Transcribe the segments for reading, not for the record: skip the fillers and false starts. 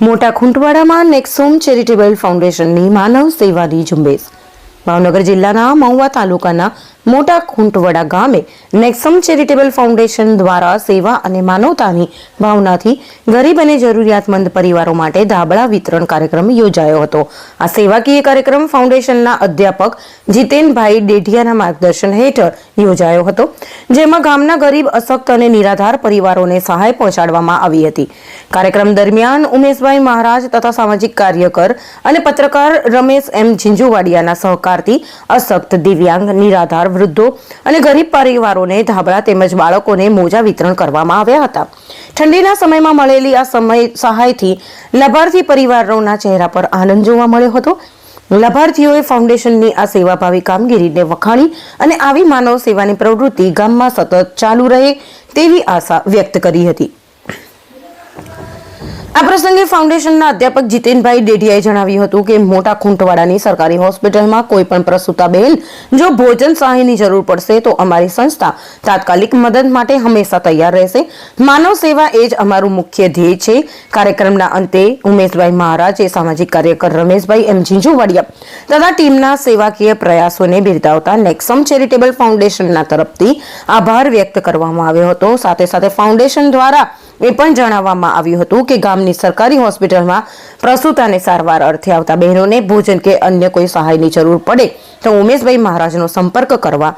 મોટા ખૂંટવાડામાં નેક્સોમ ચેરિટેબલ ફાઉન્ડેશનની માનવ સેવાની ઝુંબેશ. ભાવનગર જિલ્લાના મહુવા તાલુકાના મોટા ખૂંટવાડા ગામે નેક્સમ ચેરિટેબલ ફાઉન્ડેશન દ્વારા સેવા અને માનવતાની ભાવનાથી ગરીબ અને જરૂરિયાતમંદ પરિવારો માટે ધાબળા વિતરણ કાર્યક્રમ યોજાયો હતો. આ સેવાકીય કાર્યક્રમ ફાઉન્ડેશનના અધ્યાપક જીતેનભાઈ ડેઢિયાના માર્ગદર્શન હેઠળ યોજાયો હતો, જેમાં ગામના ગરીબ, અશક્ત અને નિરાધાર પરિવારોને સહાય પહોંચાડવામાં આવી હતી. કાર્યક્રમ દરમિયાન ઉમેશભાઈ મહારાજ તથા સામાજિક કાર્યકર અને પત્રકાર રમેશ એમ ઝીંઝુવાડિયાના સહકારથી અશક્ત, દિવ્યાંગ, નિરાધાર, વૃદ્ધો અને ગરીબ પરિવારોને ધાબળા તેમજ બાળકોને મોજા વિતરણ કરવામાં આવ્યા હતા. ઠંડીના સમયમાં મળેલી આ સહાયથી લાભાર્થી પરિવારોના ચહેરા પર આનંદ જોવા મળ્યો હતો. લાભાર્થીઓએ ફાઉન્ડેશનની આ સેવાભાવી કામગીરીને વખાણી અને આવી માનવ સેવાની પ્રવૃત્તિ ગામમાં સતત ચાલુ રહે તેવી આશા વ્યક્ત કરી હતી. આ પ્રસંગે ફાઉન્ડેશનના અધ્યાપક જીતેનભાઈ ડેઢિયાએ જણાવ્યું હતું કે મોટા ખૂંટવાડાની સરકારી હોસ્પિટલમાં કોઈ પણ પ્રસૂતા બહેન જો ભોજન સહાયની જરૂર પડશે તો અમારી સંસ્થા તાત્કાલિક મદદ માટે હંમેશા તૈયાર રહેશે. માનવ સેવા એ જ અમારું મુખ્ય ધ્યેય છે. કાર્યક્રમના અંતે ઉમેશભાઈ મહારાજે સામાજિક કાર્યકર રમેશભાઈ એમ ઝીંઝુવાડિયા તથા ટીમના સેવાકીય પ્રયાસોને બિરદાવતા નેક્સમ ચેરિટેબલ ફાઉન્ડેશનના તરફથી આભાર વ્યક્ત કરવામાં આવ્યો હતો. સાથે સાથે ફાઉન્ડેશન દ્વારા એ પણ જણાવવામાં આવ્યું હતું કે ગામની સરકારી હોસ્પિટલમાં પ્રસૂતાને સારવાર અર્થે આવતા બહેનોને ભોજન કે અન્ય કોઈ સહાયની જરૂર પડે તો ઉમેશભાઈ મહારાજનો સંપર્ક કરવા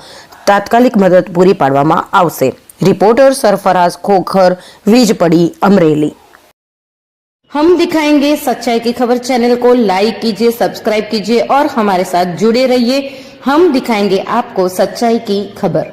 તાત્કાલિક મદદ પૂરી પાડવામાં આવશે. રિपोर्टर सरफराज खोखर, वीजपड़ी, अमरेली. हम दिखाएंगे सच्चाई की खबर. चैनल को लाइक कीजिए, सब्सक्राइब कीजिए और हमारे साथ जुड़े रहिए. हम दिखाएंगे आपको सच्चाई की खबर.